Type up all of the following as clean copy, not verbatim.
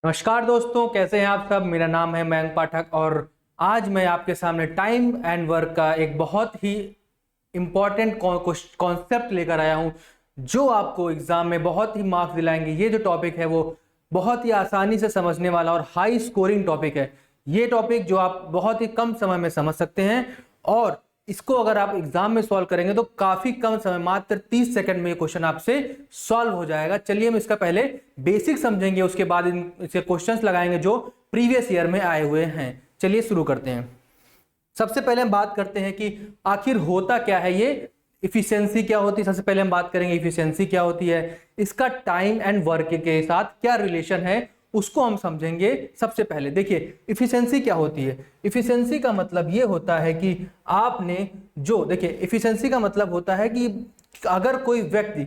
नमस्कार दोस्तों, कैसे हैं आप सब। मेरा नाम है मयंक पाठक और आज मैं आपके सामने टाइम एंड वर्क का एक बहुत ही इम्पॉर्टेंट कॉन्सेप्ट लेकर आया हूं जो आपको एग्जाम में बहुत ही मार्क्स दिलाएंगे। ये जो टॉपिक है वो बहुत ही आसानी से समझने वाला और हाई स्कोरिंग टॉपिक है। ये टॉपिक जो आप बहुत ही कम समय में समझ सकते हैं और इसको अगर आप एग्जाम में सॉल्व करेंगे तो काफी कम समय, मात्र 30 सेकंड में ये क्वेश्चन आपसे सॉल्व हो जाएगा। चलिए हम इसका पहले बेसिक समझेंगे, उसके बाद इसके क्वेश्चंस लगाएंगे जो प्रीवियस ईयर में आए हुए हैं। चलिए शुरू करते हैं। सबसे पहले हम बात करते हैं कि आखिर होता क्या है ये इफिशियंसी, क्या होती है। सबसे पहले हम बात करेंगे इफिशियंसी क्या होती है, इसका टाइम एंड वर्क के साथ क्या रिलेशन है उसको हम समझेंगे। सबसे पहले देखिए इफिशियंसी क्या होती है। इफिशियंसी का मतलब ये होता है कि आपने जो देखिए इफिशियंसी का मतलब होता है कि अगर कोई व्यक्ति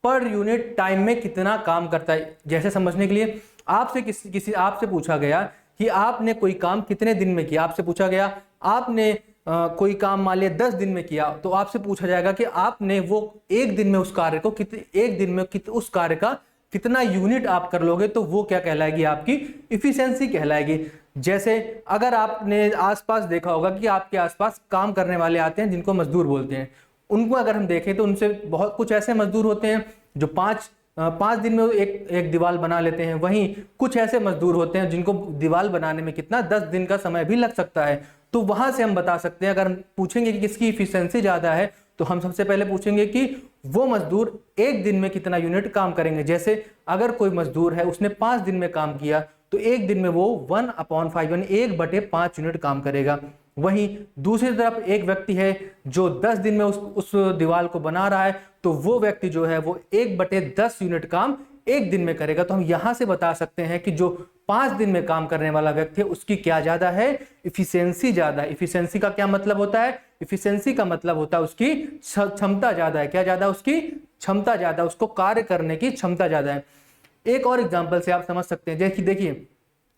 पर यूनिट टाइम में कितना काम करता है। जैसे समझने के लिए आपसे किसी आपसे पूछा गया कि आपने कोई काम कितने दिन में किया। आपसे पूछा गया आपने कोई काम मान लिया 10 दिन में किया, तो आपसे पूछा जाएगा कि आपने वो एक दिन में उस कार्य को एक दिन में उस कार्य का कितना यूनिट आप कर लोगे, तो वो क्या कहलाएगी, आपकी इफिशियंसी कहलाएगी। जैसे अगर आपने आसपास देखा होगा कि आपके आसपास काम करने वाले आते हैं जिनको मजदूर बोलते हैं। उनको अगर हम देखें तो उनसे बहुत कुछ ऐसे मजदूर होते हैं जो पाँच दिन में एक दीवार बना लेते हैं। वहीं कुछ ऐसे मजदूर होते हैं जिनको दीवार बनाने में कितना 10 दिन का समय भी लग सकता है। तो वहां से हम बता सकते हैं, अगर हम पूछेंगे कि किसकी इफिशियंसी ज्यादा है, तो हम सबसे पहले पूछेंगे कि वो मजदूर एक दिन में कितना यूनिट काम करेंगे। जैसे अगर कोई मजदूर है उसने 5 दिन में काम किया तो एक दिन में वो 1/5 यानी 1/5 यूनिट काम करेगा। वहीं दूसरी तरफ एक व्यक्ति है जो 10 दिन में उस दीवार को बना रहा है, तो वो व्यक्ति जो है वो 1/10 यूनिट काम एक दिन में करेगा। तो हम यहां से बता सकते हैं कि जो 5 दिन में काम करने वाला व्यक्ति है उसकी क्या ज्यादा है, इफिशियंसी ज्यादा है। इफिशियंसी का क्या मतलब होता है, इफिशियंसी का मतलब होता है उसकी क्षमता ज्यादा है। क्या ज्यादा, उसकी क्षमता ज्यादा, उसको कार्य करने की क्षमता ज्यादा है। एक और एग्जांपल से आप समझ सकते हैं। देखिए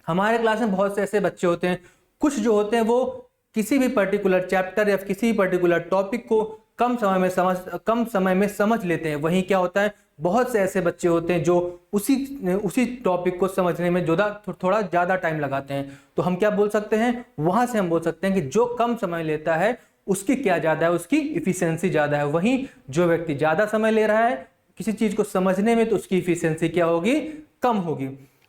हमारे क्लास में बहुत से ऐसे बच्चे होते हैं, कुछ जो होते हैं वो किसी भी पर्टिकुलर चैप्टर या किसी भी पर्टिकुलर टॉपिक को कम समय में समझ लेते हैं। वहीं क्या होता है, बहुत से ऐसे बच्चे होते हैं जो उसी टॉपिक को समझने में थोड़ा ज्यादा टाइम लगाते हैं। तो हम क्या बोल सकते हैं, वहां से हम बोल सकते हैं कि जो कम समय लेता है उसकी क्या ज्यादा है, उसकी इफिशियंसी ज्यादा है। वहीं जो व्यक्ति ज्यादा समय ले रहा है किसी चीज को समझने में, तो उसकी इफिशियंसी क्या होगी, कम होगी।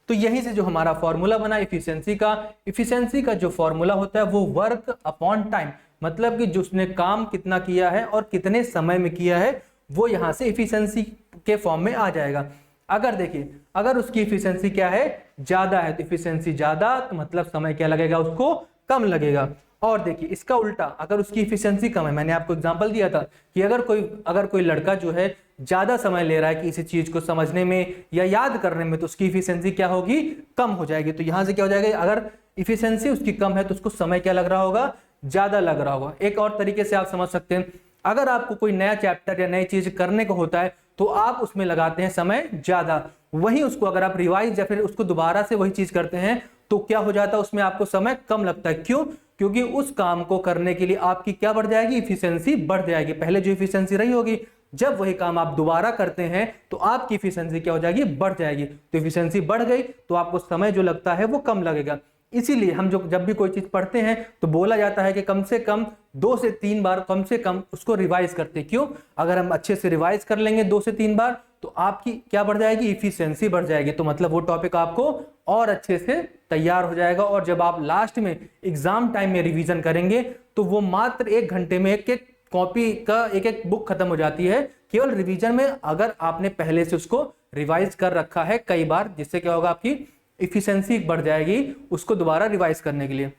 तो यहीं से जो हमारा फॉर्मूला बना इफिशियंसी का जो फॉर्मूला होता है वो वर्क अपॉन टाइम, मतलब कि जिसने काम कितना किया है और कितने समय में किया है, वो यहां से इफिशियंसी के फॉर्म में आ जाएगा। अगर देखिए अगर उसकी इफिशियंसी क्या है, ज्यादा है, तो इफिशियंसी ज्यादा तो मतलब समय क्या लगेगा, उसको कम लगेगा। और देखिए इसका उल्टा, अगर उसकी इफिशियंसी कम है, मैंने आपको एग्जांपल दिया था कि अगर कोई लड़का जो है ज्यादा समय ले रहा है किसी चीज को समझने में या याद करने में, तो उसकी इफिशियंसी क्या होगी, कम हो जाएगी। तो यहां से क्या हो जाएगा, अगर इफिशियंसी उसकी कम है तो उसको समय क्या लग रहा होगा, ज्यादा लग रहा होगा। एक और तरीके से आप समझ सकते हैं, अगर आपको कोई नया चैप्टर या नई चीज करने को होता है तो आप उसमें लगाते हैं समय ज्यादा। वहीं उसको अगर आप रिवाइज या फिर उसको दोबारा से वही चीज करते हैं तो क्या हो जाता है, उसमें आपको समय कम लगता है। क्यों, क्योंकि उस काम को करने के लिए आपकी क्या बढ़ जाएगी, इफिशियंसी बढ़ जाएगी। पहले जो इफिशियंसी रही होगी, जब वही काम आप दोबारा करते हैं तो आपकी इफिशियंसी क्या हो जाएगी, बढ़ जाएगी। तो इफिशियंसी बढ़ गई तो आपको समय जो लगता है वो कम लगेगा। इसीलिए हम जब भी कोई चीज पढ़ते हैं तो बोला जाता है कि कम से कम 2 से 3 बार कम से कम उसको रिवाइज करते हैं। क्यों, अगर हम अच्छे से रिवाइज कर लेंगे 2 से 3 बार तो आपकी क्या बढ़ जाएगी, इफिशियंसी बढ़ जाएगी। तो मतलब वो टॉपिक आपको और अच्छे से तैयार हो जाएगा। और जब आप लास्ट में एग्जाम टाइम में रिवीजन करेंगे तो वो मात्र 1 घंटे में एक कॉपी का एक बुक खत्म हो जाती है, केवल रिवीजन में, अगर आपने पहले से उसको रिवाइज कर रखा है कई बार, जिससे क्या होगा, आपकी इफिशियंसी बढ़ जाएगी उसको दोबारा रिवाइज करने के लिए।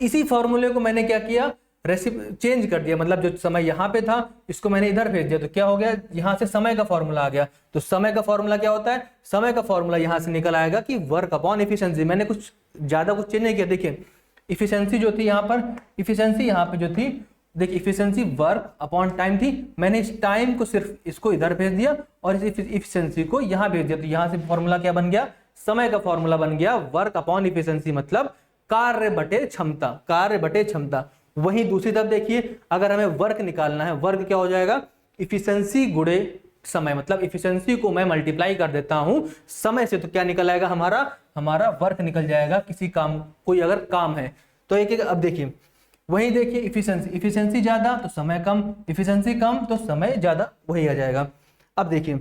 इसी फॉर्मूले को मैंने क्या किया, चेंज कर दिया, मतलब जो समय यहाँ पे था इसको मैंने इधर भेज दिया। तो क्या हो गया, यहाँ से समय का फॉर्मूला आ गया। तो समय का फॉर्मूला क्या होता है, समय का फॉर्मूला यहाँ से निकल आएगा कि वर्क अपॉन इफिशियंसी। मैंने कुछ ज्यादा कुछ चेंज नहीं किया। देखिए इफिशियंसी जो थी यहाँ पर, इफिशियंसी यहाँ पे जो थी, देखिए इफिशियंसी वर्क अपॉन टाइम थी। मैंने इस टाइम को सिर्फ इसको इधर भेज दिया और इस इफिशियंसी को यहाँ भेज दिया। तो यहाँ से फॉर्मूला क्या बन गया, समय का फॉर्मूला बन गया वर्क अपॉन इफिशियंसी, मतलब कार्य बटे क्षमता, कार्य बटे क्षमता। वहीं दूसरी तरफ देखिए, अगर हमें वर्क निकालना है, वर्क क्या हो जाएगा, इफिशियंसी गुणे समय, मतलब इफिशिएंसी को मैं मल्टीप्लाई कर देता हूं समय से, तो क्या निकल आएगा हमारा वर्क निकल जाएगा। किसी काम, कोई अगर काम है तो एक अब देखिए, वही देखिए इफिशिएंसी ज्यादा तो समय कम, इफिशिएंसी कम तो समय ज्यादा, वही आ जाएगा। अब देखिए,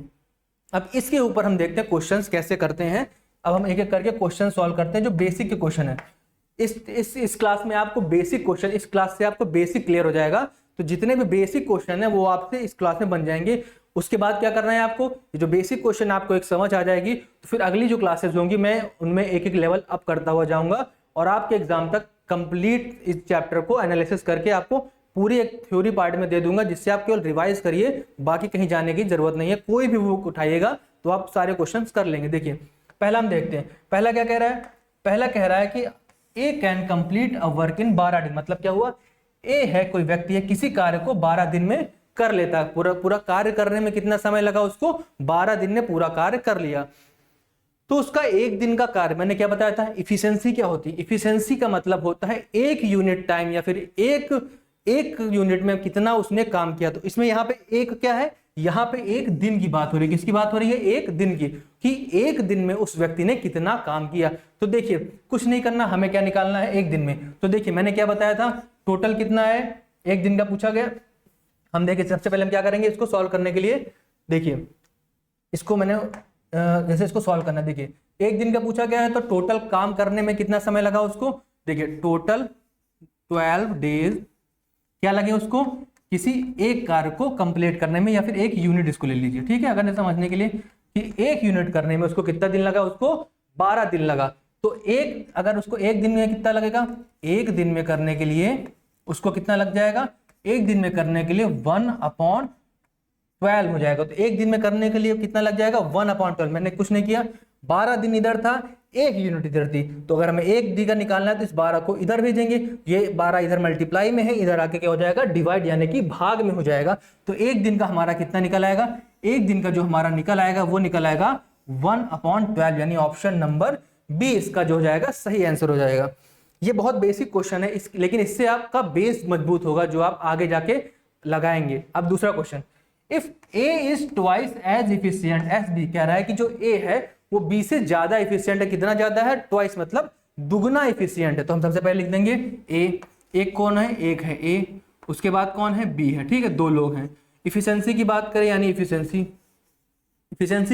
अब इसके ऊपर हम देखते हैं क्वेश्चंस कैसे करते हैं। अब हम एक एक करके क्वेश्चन सॉल्व करते हैं जो बेसिक के क्वेश्चन है। इस क्लास में आपको बेसिक क्वेश्चन, इस क्लास से आपको बेसिक क्लियर हो जाएगा। तो जितने भी बेसिक क्वेश्चन है वो आपसे इस क्लास में बन जाएंगे। उसके बाद क्या करना है आपको, जो बेसिक क्वेश्चन आपको एक समझ आ जाएगी, तो फिर अगली जो क्लासेस होंगी मैं उनमें एक एक लेवल अप करता हुआ जाऊंगा और आपके एग्जाम तक कंप्लीट इस चैप्टर को एनालिसिस करके आपको पूरी एक थ्योरी पार्ट में दे दूंगा, जिससे आप केवल रिवाइज करिए, बाकी कहीं जाने की जरूरत नहीं है। कोई भी बुक उठाइएगा तो आप सारे क्वेश्चंस कर लेंगे। देखिए पहला हम देखते हैं, पहला क्या कह रहा है, पहला कह रहा है कि A can complete a work in 12 दिन। मतलब क्या हुआ, ए है कोई व्यक्ति है, किसी कार्य को 12 दिन में कर लेता है। पूरा कार्य करने में कितना समय लगा उसको, 12 दिन में पूरा कार्य कर लिया। तो उसका एक दिन का कार्य, मैंने क्या बताया था, इफिशिएंसी क्या होती है, इफिशिएंसी का मतलब होता है एक यूनिट टाइम या फिर एक यूनिट में कितना उसने काम किया। तो इसमें यहाँ पे एक क्या है, यहाँ पे एक दिन की बात हो रही है। किसकी बात हो रही है, एक दिन की, कि एक दिन में उस व्यक्ति ने कितना काम किया। तो देखिए कुछ नहीं करना, हमें क्या निकालना है एक दिन में। तो देखिए मैंने क्या बताया था, टोटल कितना है, एक दिन का पूछा गया। हम देखिए सबसे पहले हम क्या करेंगे, इसको सॉल्व करने के लिए, देखिए इसको मैंने जैसे इसको सॉल्व करना है। देखिए एक दिन का पूछा गया है तो टोटल काम करने में कितना समय लगा उसको, देखिए टोटल 12 डेज क्या लगे उसको, किसी एक कार्य को कंप्लीट करने में, या फिर एक यूनिट इसको ले लीजिए, ठीक है, अगर समझने के लिए कि एक यूनिट करने में उसको कितना दिन लगा, उसको 12 दिन लगा। तो अगर उसको एक दिन में कितना लगेगा, एक दिन में करने के लिए उसको कितना लग जाएगा, एक दिन में करने के लिए 1/12 हो जाएगा। तो एक दिन में करने के लिए कितना लग जाएगा, 1/12। मैंने कुछ नहीं किया, 12 दिन इधर था, एक यूनिट इधर थी, तो अगर हमें एक दिन का निकालना है तो इस 12 को इधर भेजेंगे, ये 12 इधर मल्टीप्लाई में है, इधर आके क्या हो जाएगा, डिवाइड यानी कि भाग में हो जाएगा। तो एक दिन का हमारा कितना निकल आएगा, एक दिन का जो हमारा निकल आएगा वो निकल आएगा 1/12, यानी ऑप्शन नंबर बी इसका जो हो जाएगा सही आंसर हो जाएगा। ये बहुत बेसिक क्वेश्चन है, लेकिन इससे आपका बेस मजबूत होगा जो आप आगे जाके लगाएंगे। अब दूसरा question, if A is twice as efficient as B, कह रहा है कि जो ए है वो बी से ज्यादा इफिशियंट है। कितना ज्यादा है, ट्वाइस मतलब दुगना इफिशियंट है। तो हम सबसे पहले लिख देंगे ए, एक कौन है, एक है ए, उसके बाद कौन है, बी है, ठीक है, दो लोग हैं। इफिशियंसी की बात करें, यानी इफिशियंसी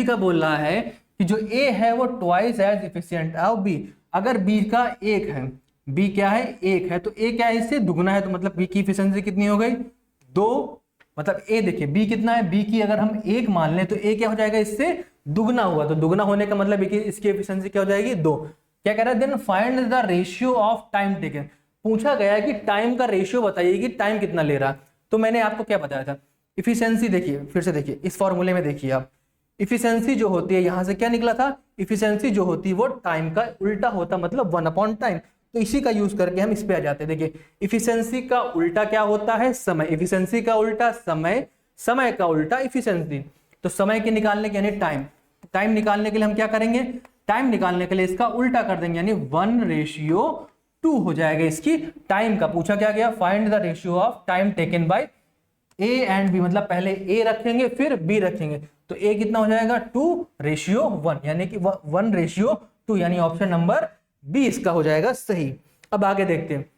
का बोल रहा है कि जो ए है वो twice as efficient of B. अगर बी का एक है, बी क्या है, एक है, तो ए क्या है, इससे दुगना है, तो मतलब बी की इफिशियंसी कितनी हो गई, 2। मतलब ए देखिए बी कितना है, बी की अगर हम एक मान लें तो ए क्या हो जाएगा, इससे दुगना हुआ, तो दुगना होने का मतलब इसकी एफिशिएंसी क्या हो जाएगी, 2। क्या कह रहा है, then find the ratio of time taken. पूछा गया है कि टाइम का रेशियो बताइए कि टाइम कितना ले रहा। तो मैंने आपको क्या बताया था, इफिशिएंसी देखिए, फिर से देखिए इस फॉर्मूले में देखिए आप, इफिशिएंसी जो होती है यहां से क्या निकला था, इफिशिएंसी जो होती है वो टाइम का उल्टा होता, मतलब 1/टाइम। तो इसी का यूज करके हम इस पे आ जाते हैं। देखिए इफिशिएंसी का उल्टा क्या होता है, समय, इफिशिएंसी का उल्टा समय, समय का उल्टा इफिशिएंसी। तो समय के निकालने के यानी टाइम निकालने के लिए हम क्या करेंगे, टाइम निकालने के लिए इसका उल्टा कर देंगे, यानी 1:2 हो जाएगा इसकी टाइम का। पूछा क्या गया, find the ratio of time taken by A and B, मतलब पहले ए रखेंगे फिर बी रखेंगे, तो ए कितना हो जाएगा 2:1, यानी कि 1:2, यानी ऑप्शन नंबर बी इसका हो जाएगा सही। अब आगे देखते हैं,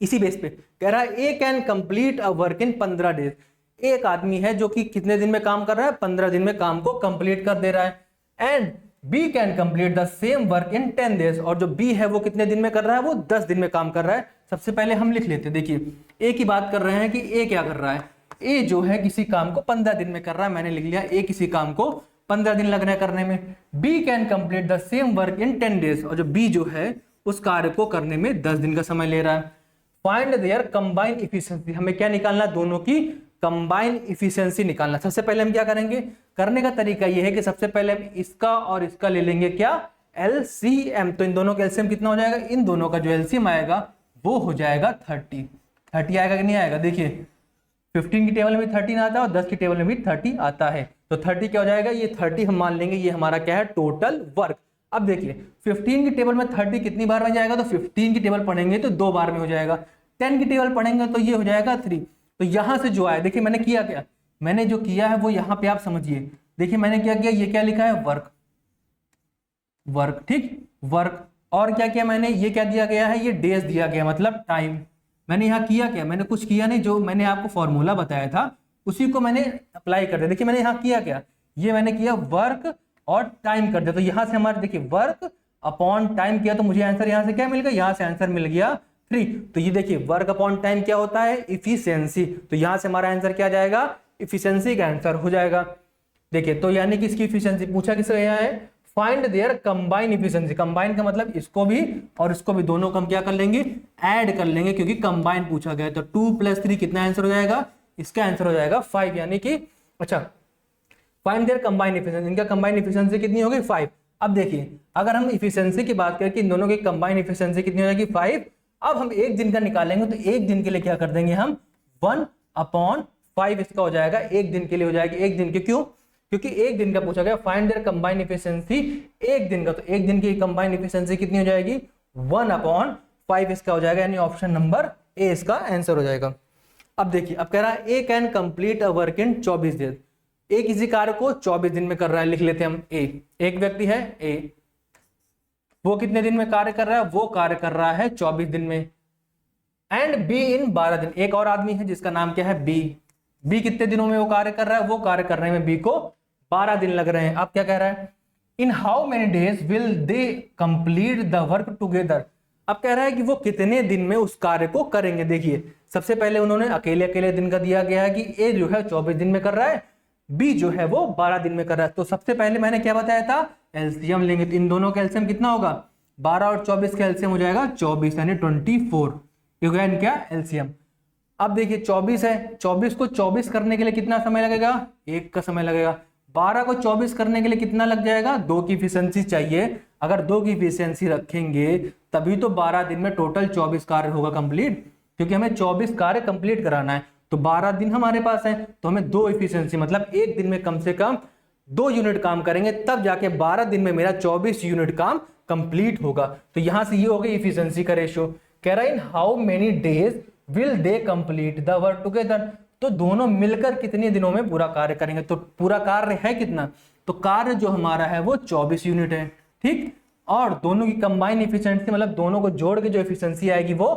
इसी बेस पे कह रहा है A can complete a work in 15 days. एक आदमी है जो कि कितने दिन में काम कर रहा है, 15 दिन में काम को कंप्लीट कर दे रहा है। And B can complete the same work in 10 days, और जो बी है वो कितने दिन में कर रहा है, वो 10 दिन में काम कर रहा है। सबसे पहले हम लिख लेते हैं, देखिए ए की बात कर रहे हैं कि ए क्या कर रहा है, ए जो है किसी काम को 15 दिन में कर रहा है, मैंने लिख लिया ए किसी काम को 15 दिन लग रहा है करने में। B can complete the same work in 10 days, और जो बी जो है उस कार्य को करने में 10 दिन का समय ले रहा है। फाइंड देयर कंबाइंड इफिशिएंसी, हमें क्या निकालना, दोनों की कंबाइंड इफिशिएंसी निकालना। सबसे पहले हम क्या करेंगे, करने का तरीका यह है कि सबसे पहले हम इसका और इसका ले लेंगे क्या, एलसीएम। तो इन दोनों का एलसीएम कितना हो जाएगा, इन दोनों का जो एलसीएम आएगा वो हो जाएगा 30 आएगा कि नहीं आएगा। देखिए 15 की टेबल में 13 आता है और 10 की टेबल में भी 30 आता है, तो 30 क्या हो जाएगा, ये 30 हम मान लेंगे ये हमारा क्या है, टोटल वर्क। अब देखिए 15 की टेबल में 30 कितनी बार में जाएगा, तो 15 की टेबल पढ़ेंगे तो 2 बार में हो जाएगा। 10 की टेबल पढ़ेंगे तो ये हो जाएगा 3। तो यहां से जो आया, देखिए मैंने किया क्या, मैंने जो किया है वो यहाँ पे आप समझिए, देखिए मैंने क्या किया, ये क्या लिखा है, वर्क, वर्क, ठीक, वर्क। और क्या किया मैंने, ये क्या दिया गया है, ये डेज दिया गया, मतलब टाइम। मैंने यहाँ किया क्या, मैंने कुछ किया नहीं, जो मैंने आपको फॉर्मूला बताया था उसी को मैंने अप्लाई कर दिया। देखिए मैंने यहाँ किया क्या, ये मैंने किया वर्क और टाइम कर दिया, तो यहाँ से हमारे देखिए वर्क अपॉन टाइम किया, तो मुझे आंसर यहाँ से क्या मिल गया, यहाँ से आंसर मिल गया 3। तो ये देखिए वर्क अपॉन टाइम क्या होता है, इफिशियंसी, तो यहाँ से हमारा आंसर क्या जाएगा, इफिशियंसी का आंसर हो जाएगा। देखिए तो यानी कि इसकी इफिशियंसी पूछा किससे गया है, find their combine efficiency. Combine का मतलब इसको भी और इसको भी दोनों को हम क्या कर लेंगे, ऐड कर लेंगे, क्योंकि कंबाइन पूछा गया है। तो 2 + 3 कितना आंसर हो जाएगा, इसका आंसर हो जाएगा 5, यानी कि अच्छा फाइंड देयर कंबाइन इफिशियंसी, इनका कंबाइन इफिशियंसी कितनी होगी 5। अब देखिए अगर हम इफिशियंसी की बात करें कि इन दोनों की कंबाइन इफिशियंसी कितनी हो जाएगी 5। अब हम एक दिन का निकालेंगे, तो एक दिन के लिए क्या कर देंगे हम 1/5 इसका हो जाएगा, एक दिन के लिए हो जाएगा, एक दिन के, क्यों, क्योंकि एक दिन का पूछा गया, फाइंड देयर कंबाइन इफिशियंसी एक दिन का, तो एक दिन की कंबाइन इफिशियंसी कितनी हो जाएगी 1/5 इसका हो जाएगा, यानी ऑप्शन नंबर ए इसका आंसर हो जाएगा। अब देखिए अब कह रहा है A can complete a work in 24 days, A किसी कार्य को 24 दिन में कर रहा है, लिख लेते हैं हम ए, एक व्यक्ति है ए, वो कितने दिन में कार्य कर रहा है, वो कार्य कर रहा है 24 दिन में। एंड बी इन 12 दिन, एक और आदमी है जिसका नाम क्या है बी, बी कितने दिनों में वो कार्य कर रहा है, वो कार्य करने में बी को 12 दिन लग रहे हैं। अब क्या कह रहा है, in how many days will they complete the work together. अब कह रहा है कि वो कितने दिन में उस कार्य को करेंगे। देखिए सबसे पहले उन्होंने अकेले अकेले दिन का दिया गया है कि ए जो है 24 दिन में कर रहा है, बी जो है वो 12 दिन में कर रहा है। तो सबसे पहले मैंने क्या बताया था, एलसीएम लेंगे, तो इन दोनों का एलसीएम कितना होगा, 12 और 24 का एलसीएम हो जाएगा 24, यानी 24, ये हो गया इनका एलसीएम। अब देखिए 24 है, 24 को 24 करने के लिए कितना समय लगेगा, 1 का समय लगेगा। 12 को 24 करने के लिए कितना लग जाएगा, 2 की इफिशियंसी चाहिए। अगर 2 की इफिशियंसी रखेंगे तभी तो 12 दिन में टोटल 24 कार्य होगा कंप्लीट, क्योंकि हमें 24 कार्य कंप्लीट कराना है। तो 12 दिन हमारे पास है, तो हमें 2 इफिशियंसी मतलब एक दिन में कम से कम 2 यूनिट काम करेंगे, तब जाके 12 दिन में मेरा 24 यूनिट काम कंप्लीट होगा। तो यहां से ये हो गई इफिशियंसी का रेशियो। कह रहा है in how many days will they complete the work together, तो दोनों मिलकर कितने दिनों में पूरा कार्य करेंगे। तो पूरा कार्य है कितना, तो कार्य जो हमारा है वो 24 यूनिट है, ठीक। और दोनों की कंबाइन इफिशियंसी मतलब दोनों को जोड़ के जो इफिशियंसी आएगी वो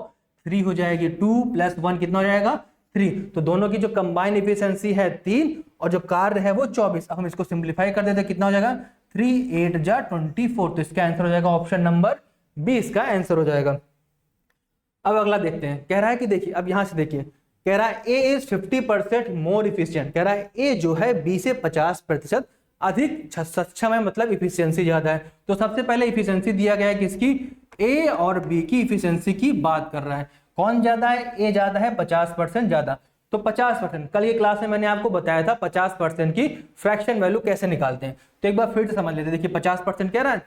3 हो जाएगी। 2 + 1 कितना हो जाएगा 3। तो दोनों की जो कंबाइन इफिशियंसी है 3 और जो कार्य है वो 24। अब हम इसको सिंप्लीफाई कर देते हैं, कितना हो जाएगा 3 8 जा 24। तो इसका आंसर हो जाएगा ऑप्शन नंबर बी, इसका आंसर हो जाएगा। अब अगला देखते हैं, कह रहा है कि देखिए अब यहां से देखिए, कह रहा है ए इज 50% मोर इफिशियंट। कह रहा है ए जो है बी से 50% अधिक सक्षम है, मतलब इफिशियंसी ज्यादा है। तो सबसे पहले इफिशियंसी दिया गया है किसकी, ए और बी की इफिशियंसी की बात कर रहा है। कौन ज्यादा है, ए ज्यादा है 50% ज्यादा। तो 50%, कल ये क्लास में मैंने आपको बताया था 50% की फ्रैक्शन वैल्यू कैसे निकालते हैं, तो एक बार फिर से समझ लेते हैं। देखिए 50% कह रहा है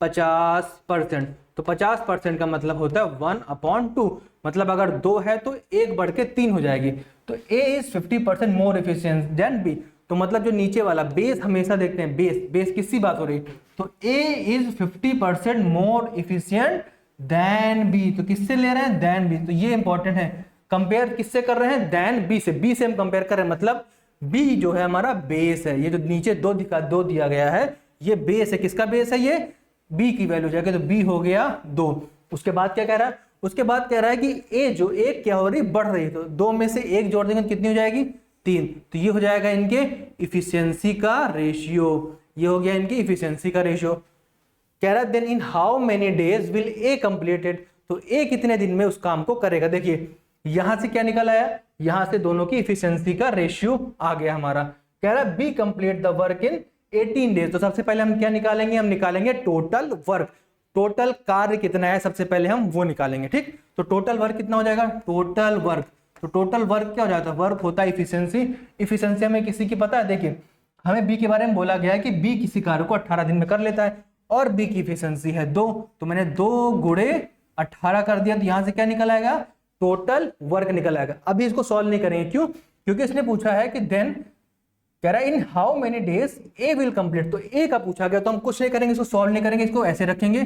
50%, तो 50% का मतलब होता है 1/2, मतलब अगर 2 है तो 1 बढ़ के 3 हो जाएगी। तो A is 50% more efficient than B, तो मतलब जो नीचे वाला बेस हमेशा देखते हैं, बेस किसकी बात हो रही, तो A is 50% more efficient than B, तो किससे ले रहे हैं, देन बी। तो ये इंपॉर्टेंट है, कंपेयर किससे कर रहे हैं, देन बी से, बी से हम कंपेयर कर रहे हैं, मतलब बी जो है हमारा बेस है। ये जो नीचे 2 दिया गया है ये बेस है, किसका बेस है, ये बी की वैल्यू जाके, तो बी हो गया 2। उसके बाद क्या कह रहा है, उसके बाद कह रहा है कि ए जो एक क्या हो रही बढ़ रही है, तो 2 में से 1 जोड़ देंगे तो कितनी हो जाएगी 3। तो ये हो जाएगा इनके इफिशियंसी का रेशियो, ये हो गया इनकी इफिशियंसी का रेशियो। कह रहा है then in how many days will A completed, तो ए कितने दिन में उस काम को करेगा। देखिए यहां से क्या निकल आया, यहां से दोनों की इफिशियंसी का रेशियो आ गया हमारा। कह रहा है B complete the work in 18 days. तो सबसे पहले हम क्या निकालेंगे, हम निकालेंगे टोटल वर्क, टोटल कार्य कितना है सबसे पहले हम वो निकालेंगे, ठीक। तो टोटल वर्क कितना हो जाएगा, टोटल वर्क, तो टोटल वर्क क्या हो जाता है, वर्क होता है इफिशियंसी। इफिशियंसी हमें किसी की पता है, देखिए हमें बी के बारे में बोला गया है कि बी किसी कार्य को 18 दिन में कर लेता है और बी की इफिशियंसी है 2, तो मैंने 2 गुणे 18 कर दिया, तो यहां से क्या निकल आएगा, टोटल वर्क निकल आएगा। अभी इसको सॉल्व नहीं करेंगे, क्यों, क्योंकि इसने पूछा है कि देन कह रहा है in how many days A will complete, तो ए का पूछा गया तो हम कुछ नहीं करेंगे, इसको सॉल्व नहीं करेंगे, इसको ऐसे रखेंगे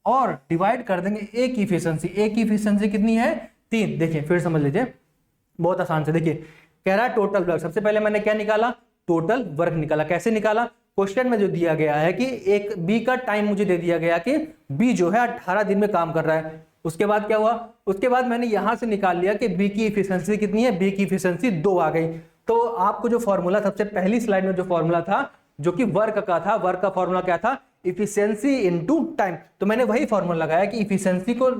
और डिवाइड कर देंगे ए की इफिशियंसी। ए की इफिशियंसी कितनी है 3। देखिए फिर समझ लीजिए बहुत आसान से, देखिए कह रहा है टोटल वर्क। सबसे पहले मैंने क्या निकाला, टोटल वर्क निकाला। कैसे निकाला, क्वेश्चन में जो दिया गया है कि एक बी का टाइम मुझे दे दिया गया कि बी जो है 18 दिन में काम कर रहा है। उसके बाद क्या हुआ, उसके बाद मैंने यहां से निकाल लिया कि बी की इफिशिएंसी कितनी है, बी की इफिशिएंसी 2 आ गई। तो आपको जो फॉर्मूला सबसे पहली स्लाइड में जो फॉर्मूला था जो कि वर्क का था, वर्क का फॉर्मूला क्या था, इफिशिएंसी इनटू टाइम। तो मैंने वही फॉर्मूला लगाया कि इफिशिएंसी को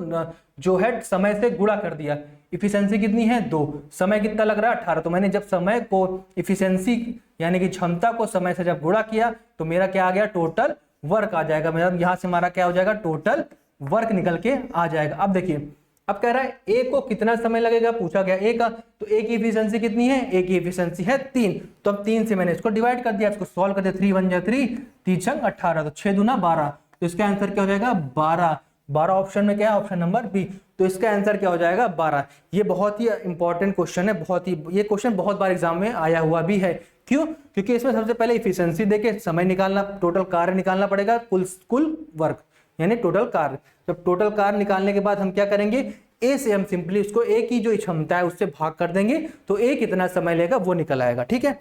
जो है समय से गुणा कर दिया। इफिशिएंसी कितनी है 2, समय कितना लग रहा है 18। तो मैंने जब समय को इफिशिएंसी यानी कि क्षमता को समय से जब गुणा किया तो मेरा क्या आ गया, टोटल वर्क आ जाएगा। मेरा यहां से हमारा क्या हो जाएगा, टोटल वर्क निकल के आ जाएगा। अब देखिए, अब कह रहा है ए को कितना समय लगेगा, पूछा गया ए का। तो ए की इफिशिएंसी कितनी है, ए की इफिशिएंसी है 3। तो अब 3 से मैंने इसको डिवाइड कर दिया, इसको सॉल्व कर दिया। 3 1 जा 3, 3 6 18, तो 6 दूना 12। तो इसका आंसर क्या हो जाएगा 12। 12 ऑप्शन में क्या है, ऑप्शन नंबर बी। तो इसका आंसर क्या हो जाएगा 12। ये बहुत ही इंपॉर्टेंट क्वेश्चन है, बहुत ही, ये क्वेश्चन बहुत बार एग्जाम में आया हुआ भी है। क्यों, क्योंकि इसमें सबसे पहले इफिशिएंसी देके समय निकालना, टोटल कार्य निकालना पड़ेगा, कुल वर्क यानी टोटल कार्य। जब टोटल कार्य निकालने के बाद हम क्या करेंगे, ए से हम सिंपली उसको ए की जो क्षमता है उससे भाग कर देंगे, तो ए कितना समय लेगा वो निकल आएगा। ठीक है,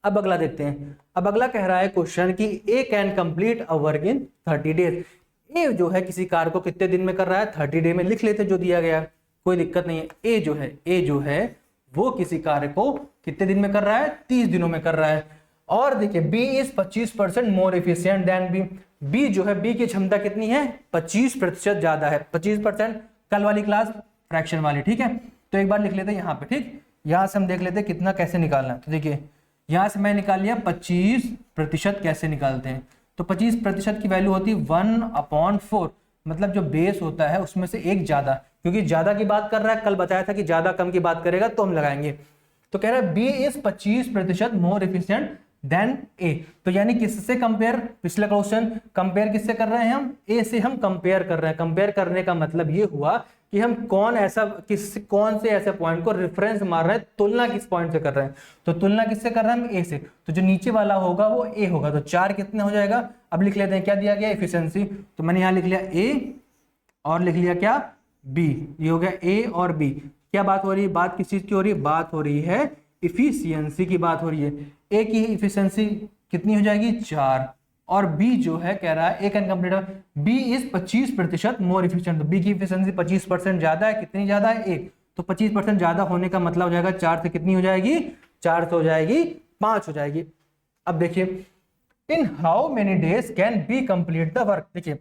अब अगला देखते हैं। अब अगला कह रहा है क्वेश्चन कि A can complete a work in 30 days. A जो है किसी कार्य को कितने दिन में कर रहा है, 30 डे में लिख लेते जो दिया गया, कोई दिक्कत नहीं है। ए जो है वो किसी कार्य को कितने दिन में कर रहा है, 30 दिनों में कर रहा है। और देखिए B is 25% more efficient than B. B जो है, बी की क्षमता कितनी है, 25% ज्यादा है। 25% कल वाली क्लास फ्रैक्शन वाली। ठीक है, तो एक बार लिख लेते हैं यहाँ पे। ठीक, यहां से हम देख लेते हैं कितना कैसे निकालना है। तो देखिए यहां से मैं निकाल लिया 25% कैसे निकालते हैं। तो 25% की वैल्यू होती है 1/4, मतलब जो बेस होता है उसमें से एक ज्यादा, क्योंकि ज्यादा की बात कर रहा है, कल बताया था कि ज्यादा कम की बात करेगा तो हम लगाएंगे। तो कह रहा है B is 25% more efficient than A. तो यानी किससे कंपेयर, पिछले क्वेश्चन कंपेयर किससे कर रहे हैं हम, ए से हम कंपेयर कर रहे हैं। कंपेयर करने का मतलब ये हुआ कि हम कौन से ऐसे पॉइंट को रेफरेंस मार रहे हैं, तुलना किस पॉइंट से कर रहे हैं। तो तुलना किससे कर रहे हैं हम, ए से। तो जो नीचे वाला होगा वो ए होगा। तो 4 कितना हो जाएगा, अब लिख लेते हैं क्या दिया गया, एफिशिएंसी। तो मैंने यहाँ लिख लिया ए और लिख लिया क्या, बी। ये हो गया ए और बी। क्या बात हो रही है, बात किस चीज की हो रही है, बात हो रही है इफिशियंसी की बात हो रही है। ए की इफिशियंसी कितनी हो जाएगी 4, और बी जो है कह रहा है A can complete, B is 25% more efficient. B की इफिशियंसी 25% ज्यादा है, कितनी ज्यादा है 1। तो 25% ज्यादा होने का मतलब हो जाएगा 4 से कितनी हो जाएगी, 4 से हो जाएगी 5 हो जाएगी। अब देखिए इन how many days can be complete the work. देखिए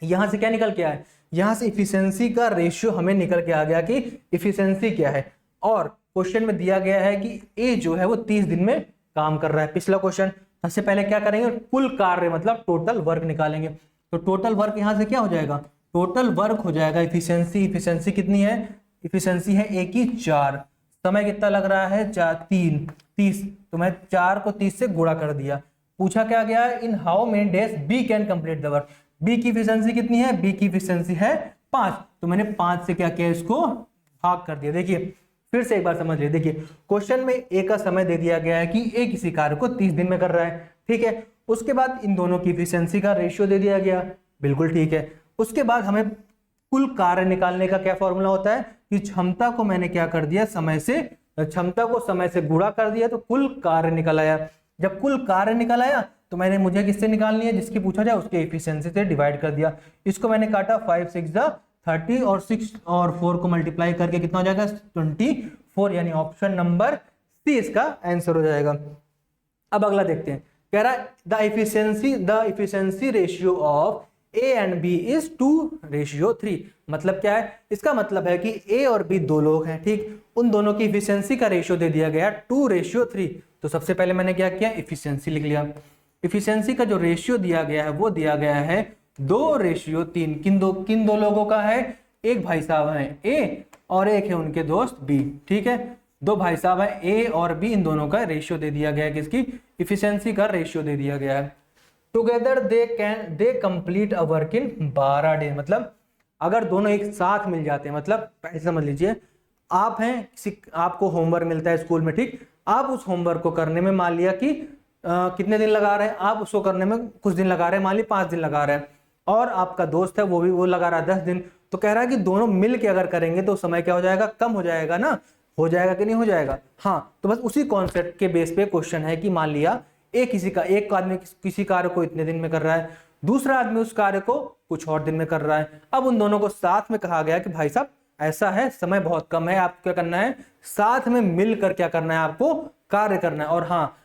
यहां से क्या निकल के आया, यहां से इफिशियंसी का रेशियो हमें निकल के आ गया कि इफिशियंसी क्या है। और क्वेश्चन में दिया गया है कि ए जो है वो 30 दिन में काम कर रहा है। पिछला क्वेश्चन, सबसे पहले क्या करेंगे, कुल कार्य मतलब टोटल वर्क निकालेंगे। तो टोटल वर्क यहां से क्या हो जाएगा, टोटल वर्क हो जाएगा इफिशियंसी कितनी है, इफिशियंसी है ए की 4। समय कितना लग रहा है 30। तो मैं 4 को 30 से गुणा कर दिया। पूछा क्या गया, in how many days B can complete the work. B की इफिशियंसी कितनी है, बी की इफिशियंसी है 5। तो मैंने 5 से क्या किया, इसको भाग कर दिया। देखिए फिर से एक बार समझ लीजिए। देखिए क्वेश्चन में ए का समय दे दिया गया है कि ए किसी कार्य को 30 दिन में कर रहा है। ठीक है, उसके बाद इन दोनों की इफिशियंसी का रेशियो दे दिया गया, बिल्कुल ठीक है। उसके बाद हमें कुल कार्य निकालने का क्या फॉर्मूला होता है कि क्षमता को मैंने क्या कर दिया, क्षमता को समय से गुणा कर दिया, तो कुल कार्य निकल आया। जब कुल कार्य निकल आया तो मैंने मुझे किससे निकालनी है, जिसकी पूछा जाए उसके इफिशियंसी से डिवाइड कर दिया। इसको मैंने काटा 5 6 30 और 6 और 4 को मल्टीप्लाई करके कितना हो जाएगा 24, यानी ऑप्शन नंबर सी इसका आंसर हो जाएगा। अब अगला देखते हैं, कह रहा है the efficiency ratio of A and B is 2:3। मतलब क्या है, इसका मतलब है कि ए और बी दो लोग हैं। ठीक, उन दोनों की इफिशियंसी का रेशियो दे दिया गया 2:3। तो सबसे पहले मैंने क्या किया, इफिशियंसी लिख लिया। इफिशियंसी का जो रेशियो दिया गया है वो दिया गया है 2:3। किन दो लोगों का है, एक भाई साहब है ए और एक है उनके दोस्त बी। ठीक है, दो भाई साहब है ए और बी, इन दोनों का रेशियो दे दिया गया है, किसकी इफिशियंसी का रेशियो दे दिया गया है। Together they complete a work in 12 day. मतलब अगर दोनों एक साथ मिल जाते हैं, मतलब ऐसे समझ लीजिए आप हैं, आपको होमवर्क मिलता है स्कूल में। ठीक, आप उस होमवर्क को करने में मान लिया कि कितने दिन लगा रहे हैं, आप उसको करने में कुछ दिन लगा रहे हैं, मान ली 5 दिन लगा रहे हैं, और आपका दोस्त है वो लगा रहा है 10 दिन। तो कह रहा है कि दोनों मिल के अगर करेंगे तो समय क्या हो जाएगा, कम हो जाएगा ना। हो जाएगा कि नहीं हो जाएगा? हाँ, तो बस उसी कॉन्सेप्ट के बेस पे क्वेश्चन है कि मान लिया एक आदमी किसी कार्य को इतने दिन में कर रहा है, दूसरा आदमी उस कार्य को कुछ और दिन में कर रहा है। अब उन दोनों को साथ में कहा गया कि भाई साहब ऐसा है, समय बहुत कम है, आपको क्या करना है, साथ में मिलकर क्या करना है, आपको कार्य करना है। और हाँ,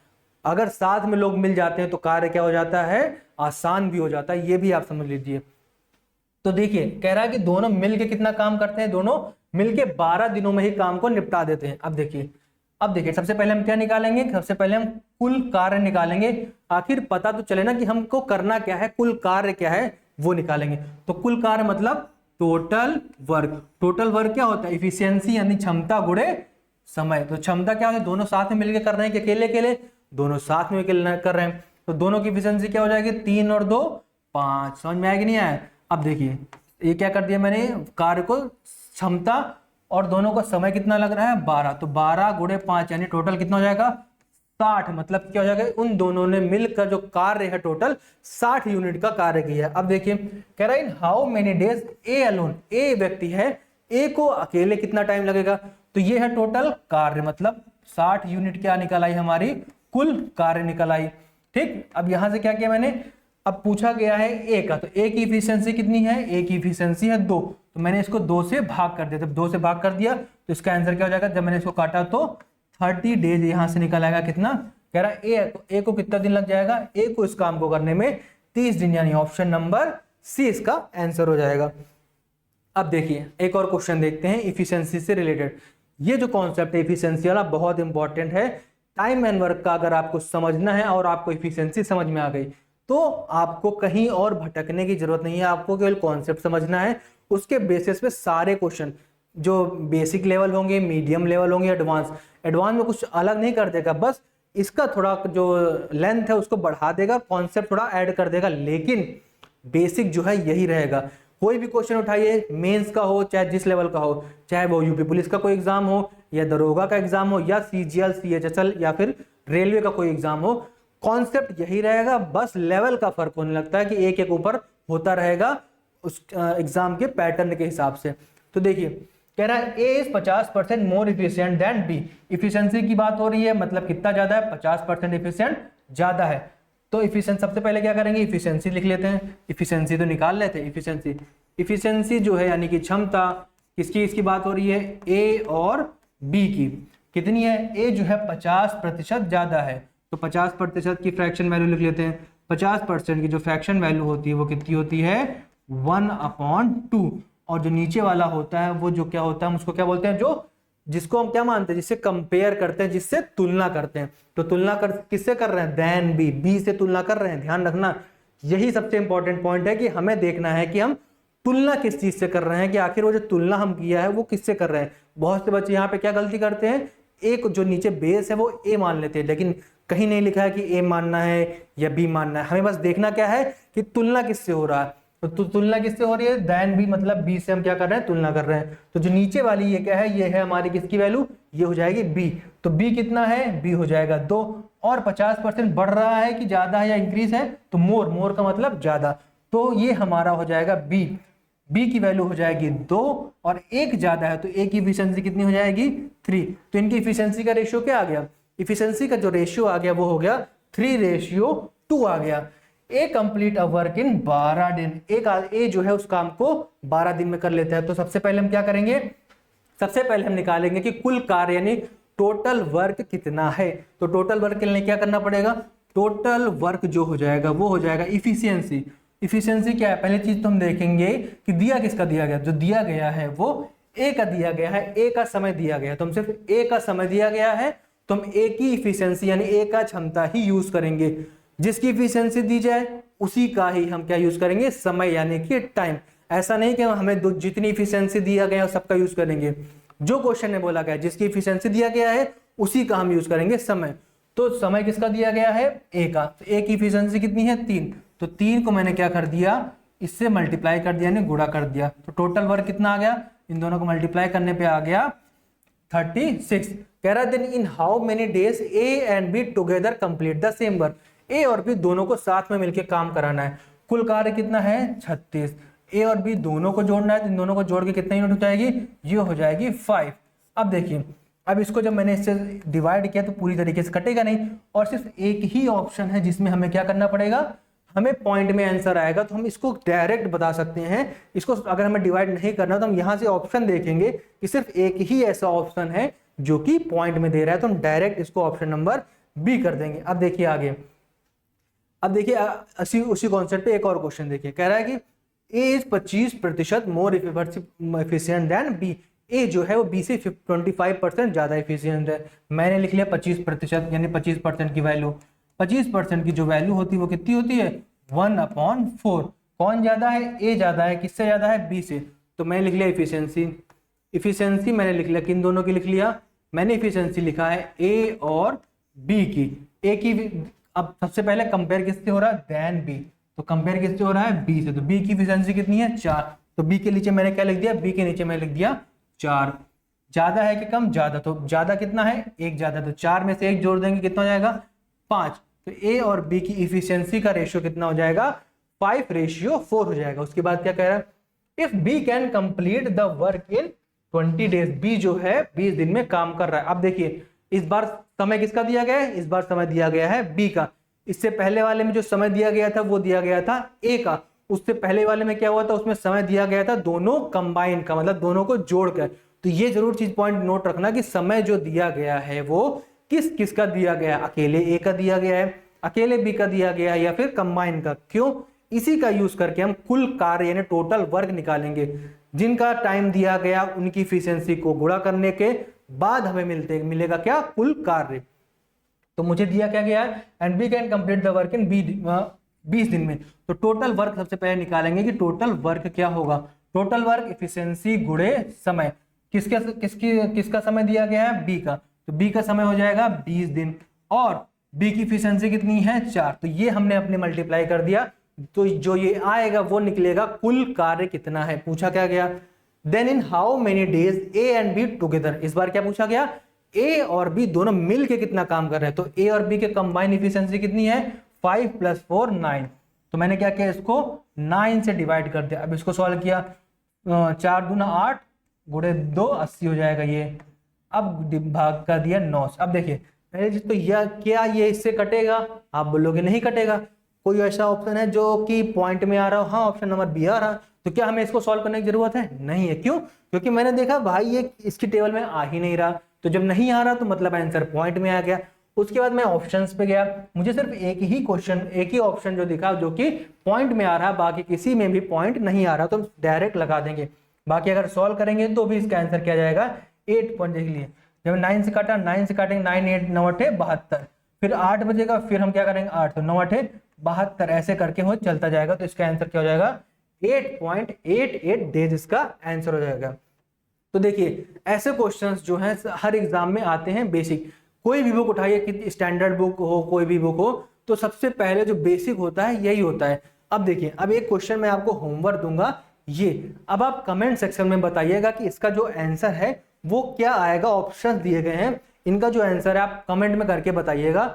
अगर साथ में लोग मिल जाते हैं तो कार्य क्या हो जाता है, आसान भी हो जाता है, ये भी आप समझ लीजिए। तो देखिए कह रहा है कि दोनों मिलके कितना काम करते हैं, दोनों मिलके 12 दिनों में ही काम को निपटा देते हैं। अब देखिए सबसे पहले हम क्या निकालेंगे, सबसे पहले हम कुल कार्य निकालेंगे। आखिर पता तो चले ना कि हमको करना क्या है, कुल कार्य क्या है वो निकालेंगे। तो कुल कार्य मतलब टोटल वर्क। टोटल वर्क क्या होता है, इफिशियंसी यानी क्षमता गुणे समय। तो क्षमता क्या होता है, दोनों साथ में मिलकर कर रहे हैं कि अकेले अकेले, दोनों साथ में कर रहे हैं। तो दोनों की इफिशियंसी क्या हो जाएगी, 3 और 2 5। समझ में आया कि नहीं आया? अब देखिए ये क्या कर दिया मैंने, कार्य को क्षमता और दोनों का समय कितना लग रहा है 12, तो 12 गुणे 5 यानी टोटल कितना हो जाएगा 60। मतलब क्या हो जाएगा, उन दोनों ने मिलकर जो कार्य है टोटल 60 यूनिट का कार्य किया। अब देखिए कह रहा है in how many days A alone, A व्यक्ति है, ए को अकेले कितना टाइम लगेगा। तो ये है टोटल कार्य, मतलब 60 यूनिट क्या निकल आई, हमारी कुल कार्य निकल आई। ठीक, अब यहां से क्या किया मैंने, अब पूछा गया है ए का, तो ए की इफिशियंसी कितनी है, ए की इफिशियंसी है 2, तो मैंने इसको 2 से भाग कर दिया। जब 2 से भाग कर दिया तो इसका आंसर क्या हो जाएगा, जब मैंने इसको काटा तो 30 डेज यहां से निकल आएगा। कितना कह रहा है ए को कितना दिन लग जाएगा, ए को इस काम को करने में 30 दिन, यानी ऑप्शन नंबर सी इसका आंसर हो जाएगा। अब देखिए एक और क्वेश्चन देखते हैं इफिशियंसी से रिलेटेड। ये जो कॉन्सेप्ट है इफिशियंसी वाला बहुत इंपॉर्टेंट है। टाइम एंड वर्क का अगर आपको समझना है और आपको इफिशियंसी समझ में आ गई तो आपको कहीं और भटकने की जरूरत नहीं है, आपको केवल कॉन्सेप्ट समझना है। उसके बेसिस पे सारे क्वेश्चन जो बेसिक लेवल होंगे, मीडियम लेवल होंगे, एडवांस में कुछ अलग नहीं कर देगा, बस इसका थोड़ा जो लेंथ है उसको बढ़ा देगा, कॉन्सेप्ट थोड़ा ऐड कर देगा, लेकिन बेसिक जो है यही रहेगा। कोई भी क्वेश्चन उठाइए, मेंस का हो चाहे जिस लेवल का हो, चाहे वो यूपी पुलिस का कोई एग्जाम हो या दरोगा का एग्जाम हो या सीजीएल सीएचएसएल या फिर रेलवे का कोई एग्जाम हो, कॉन्सेप्ट यही रहेगा, बस लेवल का फर्क होने लगता है कि एक एक ऊपर होता रहेगा उस एग्जाम के पैटर्न के हिसाब से। तो देखिए कह रहा है A is 50% more efficient than B. Efficiency की बात हो रही है, मतलब कितना ज्यादा है, 50% इफिशिएंट ज्यादा है। तो इफिशियंसी सबसे पहले क्या करेंगे, इफिशियंसी लिख लेते हैं। इफिशियंसी तो निकाल लेते हैं। इफिशियंसी जो है यानी कि क्षमता, इसकी बात हो रही है ए और बी की, कितनी है, ए जो है 50% ज्यादा है, तो 50% की फ्रैक्शन वैल्यू लिख लेते हैं। 50% की जो फ्रैक्शन वैल्यू होती है वो कितनी होती है 1/2, और जो नीचे वाला होता है वो जो क्या होता है, हम उसको क्या बोलते हैं, जो जिसको हम क्या मानते हैं, जिससे कंपेयर करते हैं, जिससे तुलना करते हैं। तो तुलना किससे कर रहे हैं, देन बी से तुलना कर रहे हैं। ध्यान रखना यही सबसे इंपॉर्टेंट पॉइंट है कि हमें देखना है कि हम तुलना किस चीज से कर रहे हैं, कि आखिर वो जो तुलना हम किया है वो किससे कर रहे हैं। बहुत से बच्चे यहाँ पे क्या गलती करते हैं, एक जो नीचे बेस है वो ए मान लेते हैं, लेकिन कहीं नहीं लिखा है कि ए मानना है या बी मानना है। हमें बस देखना क्या है कि तुलना किससे हो रहा है। तो तुलना किससे हो रही है, देन बी, मतलब बी से हम क्या कर रहे हैं, तुलना कर रहे हैं। तो जो नीचे वाली ये क्या है, ये है हमारी किसकी वैल्यू, ये हो जाएगी बी। तो बी कितना है, बी हो जाएगा 2, और 50% बढ़ रहा है कि ज्यादा है या इंक्रीज है, तो मोर का मतलब ज्यादा, तो ये हमारा हो जाएगा बी की वैल्यू हो जाएगी 2, और एक ज्यादा है तो ए की इफिशियंसी कितनी हो जाएगी 3। तो इनकी इफिशियंसी का रेशियो क्या आ गया, इफिशियंसी का जो रेशियो आ गया वो हो गया 3:2 आ गया। ए कंप्लीट अ वर्क इन 12 दिन, ए जो है उस काम को 12 दिन में कर लेता है। तो सबसे पहले हम क्या करेंगे, सबसे पहले हम निकालेंगे कि कुल कार्य यानी टोटल वर्क कितना है। तो टोटल वर्क के लिए क्या करना पड़ेगा, टोटल वर्क जो हो जाएगा वो हो जाएगा इफिशियंसी। इफिशियंसी क्या है, पहले चीज तो हम देखेंगे कि दिया किसका दिया गया, जो दिया गया है वो ए का दिया गया है, ए का समय दिया गया है, तो हम सिर्फ ए का समय दिया गया है तो हम ए की इफिशियंसी यानी ए का क्षमता ही यूज करेंगे। जिसकी इफिशियंसी दी जाए उसी का ही हम क्या यूज करेंगे, समय यानी कि टाइम। ऐसा नहीं कि हमें जितनी इफिशियंसी दिया गया है सबका यूज करेंगे, जो क्वेश्चन में बोला गया है जिसकी इफिशियंसी दिया गया है उसी का हम यूज करेंगे समय। तो समय किसका दिया गया है, ए का, तो ए की इफिशियंसी कितनी है 3, तो 3 को मैंने क्या कर दिया, इससे मल्टीप्लाई कर दिया यानी गुणा कर दिया। तो टोटल वर्क कितना आ गया, इन दोनों को मल्टीप्लाई करने पे आ गया 36। कह रहा है then in how many days A and B together complete the same work, A और बी दोनों को साथ में मिलकर काम कराना है। कुल कार्य कितना है 36, ए और बी दोनों को जोड़ना है, इन दोनों को जोड़ के कितना यूनिट हो जाएगी, ये हो जाएगी 5। अब देखिए अब इसको जब मैंने इससे डिवाइड किया तो पूरी तरीके से कटेगा नहीं, और सिर्फ एक ही ऑप्शन है जिसमें हमें क्या करना पड़ेगा, हमें पॉइंट में आंसर आएगा, तो हम इसको डायरेक्ट बता सकते हैं। इसको अगर हमें डिवाइड नहीं करना तो हम यहाँ से ऑप्शन देखेंगे कि सिर्फ एक ही ऐसा ऑप्शन है जो कि पॉइंट में दे रहा है, तो हम डायरेक्ट इसको ऑप्शन नंबर बी कर देंगे। अब देखिए आगे, अब देखिए उसी कॉन्सेप्ट पे एक और क्वेश्चन देखिए, कह रहा है कि A is 25% more efficient than B. A जो है वो बी से 25% ज्यादा एफिशिएंट है। मैंने लिख लिया 25%, यानी 25% की वैल्यू, 25% की जो वैल्यू होती है वो कितनी होती है, 1/4। कौन ज्यादा है, ए ज्यादा है, किससे ज्यादा है, बी से। तो मैंने लिख लिया इफिशियंसी, इफिशियंसी मैंने लिख लिया, किन दोनों की लिख लिया, मैंने इफिशियंसी लिखा है ए और बी की। ए की, अब सबसे पहले कंपेयर किससे हो रहा है, देन बी, तो कंपेयर किससे हो रहा है, बी से, तो बी की एफिशिएंसी कितनी है, 4। तो बी के नीचे मैंने क्या लिख दिया, बी के नीचे मैंने लिख दिया 4। ज्यादा है कि कम, ज्यादा, तो ज्यादा कितना है, 1 ज्यादा, तो 4 में से 1 जोड़ देंगे कितना हो जाएगा, 5। तो ए और बी की इफिशियंसी का रेशियो कितना हो जाएगा, 5:4 हो जाएगा। उसके बाद क्या कह रहा है, if B can complete the work in 20 days, B जो है 20 दिन में काम कर रहा है। अब देखिए इस बार समय किसका दिया गया है, इस बार समय दिया गया है बी का। इससे पहले वाले में जो समय दिया गया था वो दिया गया था ए का। उससे पहले वाले में क्या हुआ था, उसमें समय दिया गया था दोनों कंबाइन का, मतलब दोनों को जोड़कर। तो ये जरूर चीज पॉइंट नोट रखना कि समय जो दिया गया है वो किस किस का दिया गया है, अकेले ए का दिया गया है, अकेले बी का दिया गया है, या फिर कंबाइन का। क्यों, इसी का यूज करके हम कुल कार्य यानी टोटल वर्क निकालेंगे। जिनका टाइम दिया गया उनकी इफिशियंसी को गुणा करने के बाद हमें मिलेगा क्या, कुल कार्य। तो मुझे दिया क्या गया है, and B can complete the work in 20 दिन में। तो टोटल वर्क सबसे पहले निकालेंगे कि टोटल वर्क क्या होगा, टोटल वर्क इफिशियंसी गुणे समय। किसका समय दिया गया है, बी का, तो बी का समय हो जाएगा 20 दिन, और बी की इफिशियंसी कितनी है, 4। तो ये हमने अपने मल्टीप्लाई कर दिया, तो जो ये आएगा वो निकलेगा कुल कार्य कितना है। पूछा क्या गया, then in how many days A and B together. इस बार क्या पूछा गया, ए और बी दोनों मिलके कितना काम कर रहे हैं। तो ए और बी के कंबाइन इफिशियंसी कितनी है, 5 + 4 9। तो मैंने क्या किया, इसको 9 से डिवाइड कर दिया। अब इसको सॉल्व किया, 4 दूना 8 गुणे 2 80 हो जाएगा ये। अब भाग कर दिया 9। अब देखिए पहले चीज तो यह क्या, ये इससे कटेगा, आप बोलोगे नहीं कटेगा। कोई ऐसा ऑप्शन है जो कि पॉइंट में आ रहा हो, हाँ ऑप्शन नंबर बी आ रहा, तो क्या हमें इसको सॉल्व करने की जरूरत है, नहीं है। क्यों, क्योंकि मैंने देखा भाई ये इसकी टेबल में आ ही नहीं रहा, तो जब नहीं आ रहा तो मतलब आंसर पॉइंट में आ गया। उसके बाद मैं ऑप्शंस पे गया, मुझे सिर्फ एक ही क्वेश्चन, एक ही ऑप्शन जो दिखा जो कि पॉइंट में आ रहा, बाकी किसी में भी पॉइंट नहीं आ रहा, तो डायरेक्ट लगा देंगे। बाकी अगर सॉल्व करेंगे तो भी इसका आंसर क्या जाएगा, 8 पॉइंट। देख लिए जब 9 से काटा, 9 से काटेंगे 9 8 9 8 72, फिर 8 बजेगा, फिर हम क्या करेंगे 8, तो 9 8 72, ऐसे करके हो चलता जाएगा। तो इसका आंसर क्या हो जाएगा, 8.88 डेज इसका आंसर हो जाएगा। तो देखिए ऐसे क्वेश्चंस जो हैं हर एग्जाम में आते हैं। बेसिक कोई भी बुक उठाइए, कितनी स्टैंडर्ड बुक हो, कोई भी बुक हो, तो सबसे पहले जो बेसिक होता है यही होता है। अब देखिए, अब एक क्वेश्चन मैं आपको होमवर्क दूंगा ये, अब आप कमेंट सेक्शन में बताइएगा कि इसका जो आंसर है वो क्या आएगा। ऑप्शन दिए गए हैं, इनका जो आंसर है आप कमेंट में करके बताइएगा।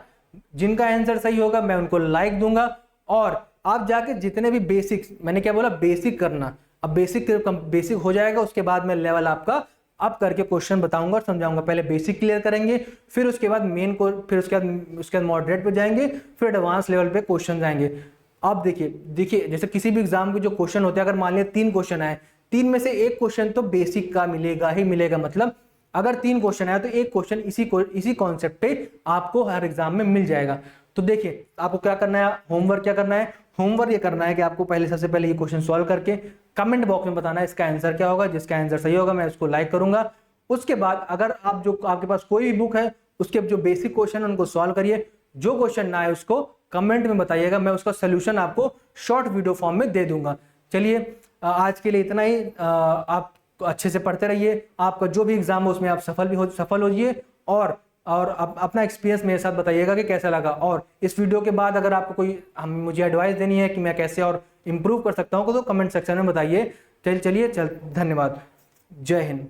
जिनका आंसर सही होगा मैं उनको लाइक दूंगा, और आप जाके जितने भी बेसिक्स, मैंने क्या बोला, बेसिक करना। अब बेसिक हो जाएगा, उसके बाद मैं लेवल आपका अप करके क्वेश्चन बताऊंगा और समझाऊंगा। पहले बेसिक क्लियर करेंगे, फिर उसके बाद मेन को, फिर उसके बाद मॉडरेट पे जाएंगे, फिर एडवांस लेवल पे क्वेश्चन आएंगे। अब देखिए जैसे किसी भी एग्जाम के जो क्वेश्चन होते हैं, अगर मान लिया 3 क्वेश्चन आए, 3 में से एक क्वेश्चन तो बेसिक का मिलेगा ही मिलेगा। मतलब अगर 3 क्वेश्चन आया तो एक क्वेश्चन इसी कॉन्सेप्ट पे आपको हर एग्जाम में मिल जाएगा। तो देखिए आपको क्या करना है, होमवर्क क्या करना है, होमवर्क ये करना है कि आपको सबसे पहले ये क्वेश्चन सॉल्व करके कमेंट बॉक्स में बताना है इसका आंसर क्या होगा। जिसका आंसर सही होगा मैं उसको लाइक करूंगा। उसके बाद अगर आपके पास कोई भी बुक है, उसके जो बेसिक क्वेश्चन है उनको सॉल्व करिए। जो क्वेश्चन ना आए उसको कमेंट में बताइएगा, मैं उसका सोल्यूशन आपको शॉर्ट वीडियो फॉर्म में दे दूंगा। चलिए आज के लिए इतना ही। आप अच्छे से पढ़ते रहिए, आपका जो भी एग्जाम हो उसमें आप सफल होइए, और अपना एक्सपीरियंस मेरे साथ बताइएगा कि कैसा लगा। और इस वीडियो के बाद अगर आपको कोई मुझे एडवाइस देनी है कि मैं कैसे और इम्प्रूव कर सकता हूँ तो कमेंट सेक्शन में बताइए। चलिए धन्यवाद, जय हिंद।